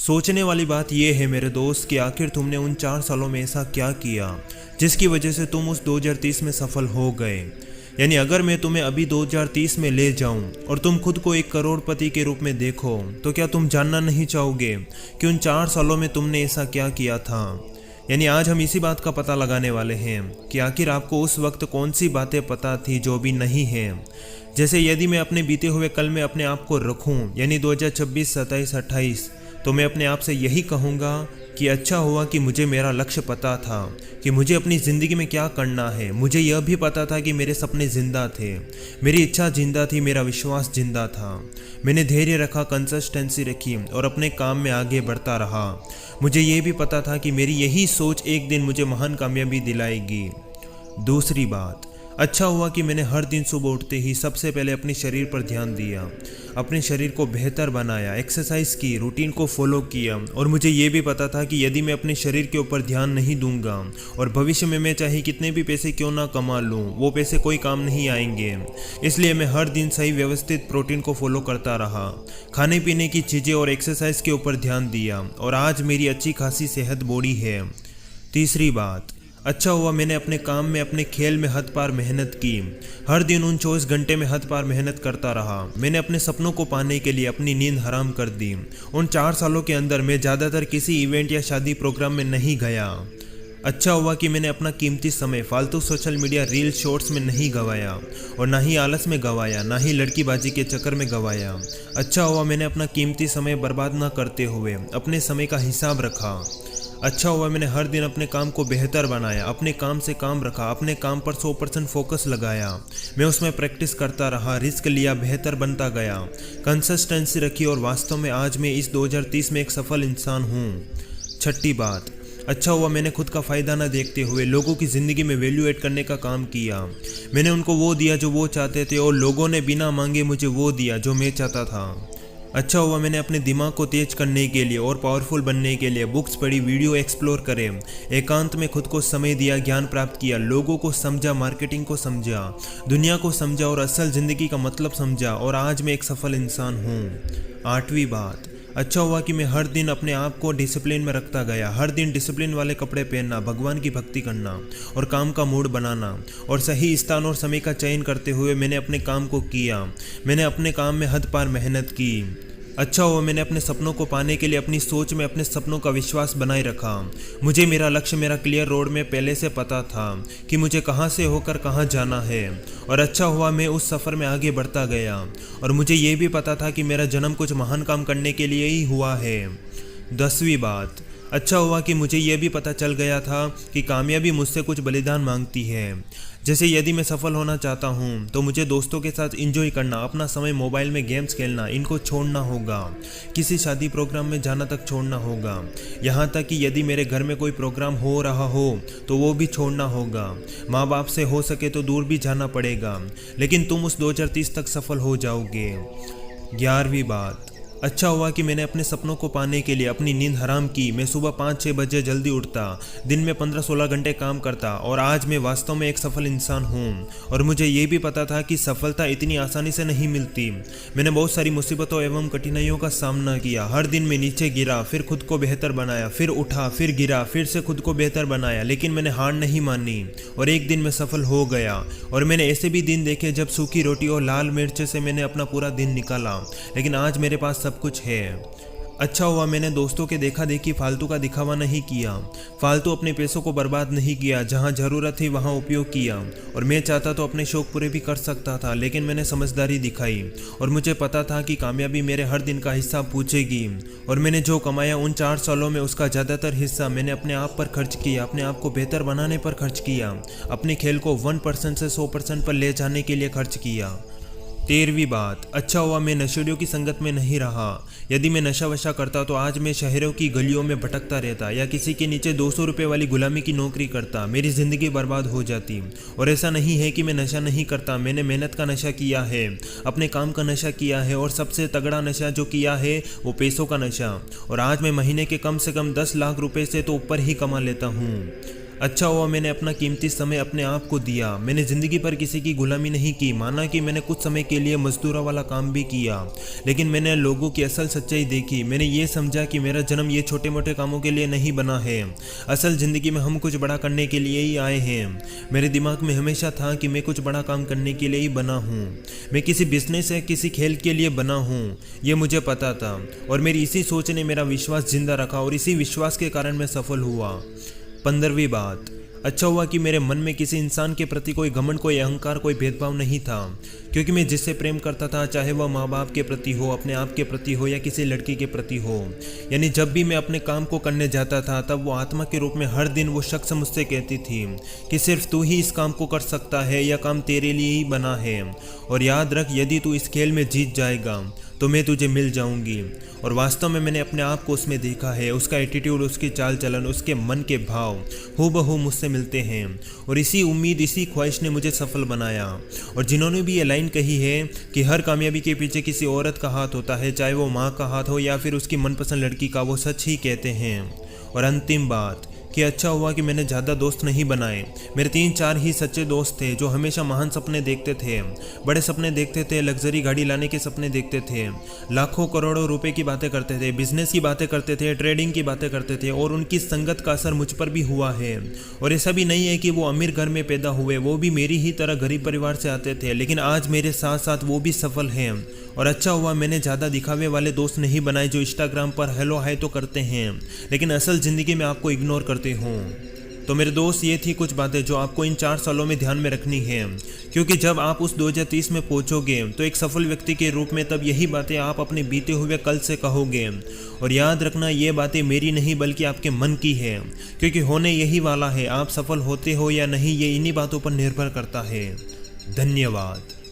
सोचने वाली बात यह है मेरे दोस्त कि आखिर तुमने उन 4 सालों में ऐसा क्या किया जिसकी वजह से तुम उस 2030 में सफल हो गए। यानी अगर मैं तुम्हें अभी 2030 में ले जाऊं और तुम खुद को एक करोड़पति के रूप में देखो तो क्या तुम जानना नहीं चाहोगे कि उन 4 सालों में तुमने ऐसा क्या किया था। यानी आज हम इसी बात का पता लगाने वाले हैं कि आखिर आपको उस वक्त कौन सी बातें पता थी जो अभी नहीं हैं। जैसे यदि मैं अपने बीते हुए कल में अपने आप को रखूं, यानी 2026, 27, 28, तो मैं अपने आप से यही कहूँगा कि अच्छा हुआ कि मुझे मेरा लक्ष्य पता था कि मुझे अपनी ज़िंदगी में क्या करना है। मुझे यह भी पता था कि मेरे सपने ज़िंदा थे, मेरी इच्छा जिंदा थी, मेरा विश्वास जिंदा था। मैंने धैर्य रखा, कंसिस्टेंसी रखी और अपने काम में आगे बढ़ता रहा। मुझे ये भी पता था कि मेरी यही सोच एक दिन मुझे महान कामयाबी दिलाएगी। दूसरी बात, अच्छा हुआ कि मैंने हर दिन सुबह उठते ही सबसे पहले अपने शरीर पर ध्यान दिया, अपने शरीर को बेहतर बनाया, एक्सरसाइज की, रूटीन को फॉलो किया। और मुझे ये भी पता था कि यदि मैं अपने शरीर के ऊपर ध्यान नहीं दूंगा और भविष्य में मैं चाहे कितने भी पैसे क्यों ना कमा लूँ, वो पैसे कोई काम नहीं आएंगे। इसलिए मैं हर दिन सही व्यवस्थित प्रोटीन को फॉलो करता रहा, खाने पीने की चीज़ें और एक्सरसाइज के ऊपर ध्यान दिया और आज मेरी अच्छी खासी सेहत बॉडी है। तीसरी बात, अच्छा हुआ मैंने अपने काम में, अपने खेल में हद पार मेहनत की। हर दिन उन 24 घंटे में हद पार मेहनत करता रहा। मैंने अपने सपनों को पाने के लिए अपनी नींद हराम कर दी। उन 4 सालों के अंदर मैं ज़्यादातर किसी इवेंट या शादी प्रोग्राम में नहीं गया। अच्छा हुआ कि मैंने अपना कीमती समय फालतू सोशल मीडिया रील शॉर्ट्स में नहीं गवाया और ना ही आलस में गवाया, ना ही लड़कीबाजी के चक्कर में गवाया। अच्छा हुआ मैंने अपना कीमती समय बर्बाद ना करते हुए अपने समय का हिसाब रखा। अच्छा हुआ मैंने हर दिन अपने काम को बेहतर बनाया, अपने काम से काम रखा, अपने काम पर 100% फोकस लगाया। मैं उसमें प्रैक्टिस करता रहा, रिस्क लिया, बेहतर बनता गया, कंसिस्टेंसी रखी और वास्तव में आज मैं इस 2030 में एक सफल इंसान हूँ। छठी बात, अच्छा हुआ मैंने खुद का फ़ायदा न देखते हुए लोगों की ज़िंदगी में वैल्यू ऐड करने का काम किया। मैंने उनको वो दिया जो वो चाहते थे और लोगों ने बिना मांगे मुझे वो दिया जो मैं चाहता था। अच्छा हुआ मैंने अपने दिमाग को तेज करने के लिए और पावरफुल बनने के लिए बुक्स पढ़ी, वीडियो एक्सप्लोर करे, एकांत में खुद को समय दिया, ज्ञान प्राप्त किया, लोगों को समझा, मार्केटिंग को समझा, दुनिया को समझा और असल ज़िंदगी का मतलब समझा और आज मैं एक सफल इंसान हूँ। आठवीं बात, अच्छा हुआ कि मैं हर दिन अपने आप को डिसिप्लिन में रखता गया। हर दिन डिसिप्लिन वाले कपड़े पहनना, भगवान की भक्ति करना और काम का मूड बनाना और सही स्थान और समय का चयन करते हुए मैंने अपने काम को किया। मैंने अपने काम में हद पार मेहनत की। अच्छा हुआ मैंने अपने सपनों को पाने के लिए अपनी सोच में अपने सपनों का विश्वास बनाए रखा। मुझे मेरा लक्ष्य, मेरा क्लियर रोड में पहले से पता था कि मुझे कहाँ से होकर कहाँ जाना है और अच्छा हुआ मैं उस सफ़र में आगे बढ़ता गया और मुझे ये भी पता था कि मेरा जन्म कुछ महान काम करने के लिए ही हुआ है। 10वीं बात, अच्छा हुआ कि मुझे यह भी पता चल गया था कि कामयाबी मुझसे कुछ बलिदान मांगती है। जैसे यदि मैं सफल होना चाहता हूँ तो मुझे दोस्तों के साथ एंजॉय करना, अपना समय मोबाइल में गेम्स खेलना, इनको छोड़ना होगा। किसी शादी प्रोग्राम में जाना तक छोड़ना होगा। यहाँ तक कि यदि मेरे घर में कोई प्रोग्राम हो रहा हो तो वो भी छोड़ना होगा। माँ बाप से हो सके तो दूर भी जाना पड़ेगा, लेकिन तुम उस 2030 तक सफल हो जाओगे। 11वीं बात, अच्छा हुआ कि मैंने अपने सपनों को पाने के लिए अपनी नींद हराम की। मैं सुबह 5-6 बजे जल्दी उठता, दिन में 15-16 घंटे काम करता और आज मैं वास्तव में एक सफल इंसान हूँ। और मुझे ये भी पता था कि सफलता इतनी आसानी से नहीं मिलती। मैंने बहुत सारी मुसीबतों एवं कठिनाइयों का सामना किया। हर दिन मैं नीचे गिरा, फिर खुद को बेहतर बनाया, फिर उठा, फिर गिरा, फिर से खुद को बेहतर बनाया, लेकिन मैंने हार नहीं मानी और एक दिन मैं सफल हो गया। और मैंने ऐसे भी दिन देखे जब सूखी रोटी और लाल मिर्च से मैंने अपना पूरा दिन निकाला, लेकिन आज मेरे पास सब कुछ है। अच्छा हुआ मैंने दोस्तों के देखा देखी फालतू का दिखावा नहीं किया, फालतू अपने पैसों को बर्बाद नहीं किया। जहां ज़रूरत थी वहां उपयोग किया और मैं चाहता तो अपने शौक पूरे भी कर सकता था, लेकिन मैंने समझदारी दिखाई और मुझे पता था कि कामयाबी मेरे हर दिन का हिस्सा पूछेगी। और मैंने जो कमाया उन 4 सालों में उसका ज़्यादातर हिस्सा मैंने अपने आप पर खर्च किया, अपने आप को बेहतर बनाने पर खर्च किया, अपने खेल को 1% से 100% पर ले जाने के लिए खर्च किया। 13वीं बात, अच्छा हुआ मैं नशेड़ियों की संगत में नहीं रहा। यदि मैं नशा वशा करता तो आज मैं शहरों की गलियों में भटकता रहता या किसी के नीचे 200 रुपये वाली गुलामी की नौकरी करता। मेरी ज़िंदगी बर्बाद हो जाती। और ऐसा नहीं है कि मैं नशा नहीं करता, मैंने मेहनत का नशा किया है, अपने काम का नशा किया है और सबसे तगड़ा नशा जो किया है वो पैसों का नशा। और आज मैं महीने के कम से कम 10 लाख रुपये से तो ऊपर ही कमा लेता हूँ। अच्छा हुआ मैंने अपना कीमती समय अपने आप को दिया। मैंने ज़िंदगी पर किसी की गुलामी नहीं की। माना कि मैंने कुछ समय के लिए मजदूरों वाला काम भी किया, लेकिन मैंने लोगों की असल सच्चाई देखी। मैंने ये समझा कि मेरा जन्म ये छोटे मोटे कामों के लिए नहीं बना है। असल ज़िंदगी में हम कुछ बड़ा करने के लिए ही आए हैं। मेरे दिमाग में हमेशा था कि मैं कुछ बड़ा काम करने के लिए ही बना हूँ। मैं किसी बिजनेस या किसी खेल के लिए बना हूँ, ये मुझे पता था। और मेरी इसी सोच ने मेरा विश्वास जिंदा रखा और इसी विश्वास के कारण मैं सफल हुआ। 15वीं बात, अच्छा हुआ कि मेरे मन में किसी इंसान के प्रति कोई घमंड, कोई अहंकार, कोई भेदभाव नहीं था, क्योंकि मैं जिससे प्रेम करता था, चाहे वह माँ बाप के प्रति हो, अपने आप के प्रति हो या किसी लड़की के प्रति हो, यानी जब भी मैं अपने काम को करने जाता था तब वो आत्मा के रूप में हर दिन वो शख्स मुझसे कहती थी कि सिर्फ तू ही इस काम को कर सकता है, यह काम तेरे लिए ही बना है, और याद रख यदि तू इस खेल में जीत जाएगा तो मैं तुझे मिल जाऊंगी। और वास्तव में मैंने अपने आप को उसमें देखा है। उसका एटीट्यूड, उसकी चाल चलन, उसके मन के भाव हूबहू मुझसे मिलते हैं, और इसी उम्मीद, इसी ख्वाहिश ने मुझे सफल बनाया। और जिन्होंने भी ये लाइन कही है कि हर कामयाबी के पीछे किसी औरत का हाथ होता है, चाहे वो माँ का हाथ हो या फिर उसकी मनपसंद लड़की का, वो सच ही कहते हैं। और अंतिम बात कि अच्छा हुआ कि मैंने ज़्यादा दोस्त नहीं बनाए। मेरे 3-4 ही सच्चे दोस्त थे जो हमेशा महान सपने देखते थे, बड़े सपने देखते थे, लग्जरी गाड़ी लाने के सपने देखते थे, लाखों करोड़ों रुपए की बातें करते थे, बिजनेस की बातें करते थे, ट्रेडिंग की बातें करते थे, और उनकी संगत का असर मुझ पर भी हुआ है। और ऐसा भी नहीं है कि वो अमीर घर में पैदा हुए, वो भी मेरी ही तरह गरीब परिवार से आते थे, लेकिन आज मेरे साथ साथ वो भी सफल हैं। और अच्छा हुआ मैंने ज़्यादा दिखावे वाले दोस्त नहीं बनाए जो इंस्टाग्राम पर हेलो हाय तो करते हैं, लेकिन असल ज़िंदगी में आपको इग्नोर करते हों। तो मेरे दोस्त, ये थी कुछ बातें जो आपको इन 4 सालों में ध्यान में रखनी है, क्योंकि जब आप उस 2030 में पहुंचोगे तो एक सफल व्यक्ति के रूप में, तब यही बातें आप अपने बीते हुए कल से कहोगे। और याद रखना, ये बातें मेरी नहीं बल्कि आपके मन की है, क्योंकि होने यही वाला है। आप सफल होते हो या नहीं, ये इन्हीं बातों पर निर्भर करता है। धन्यवाद।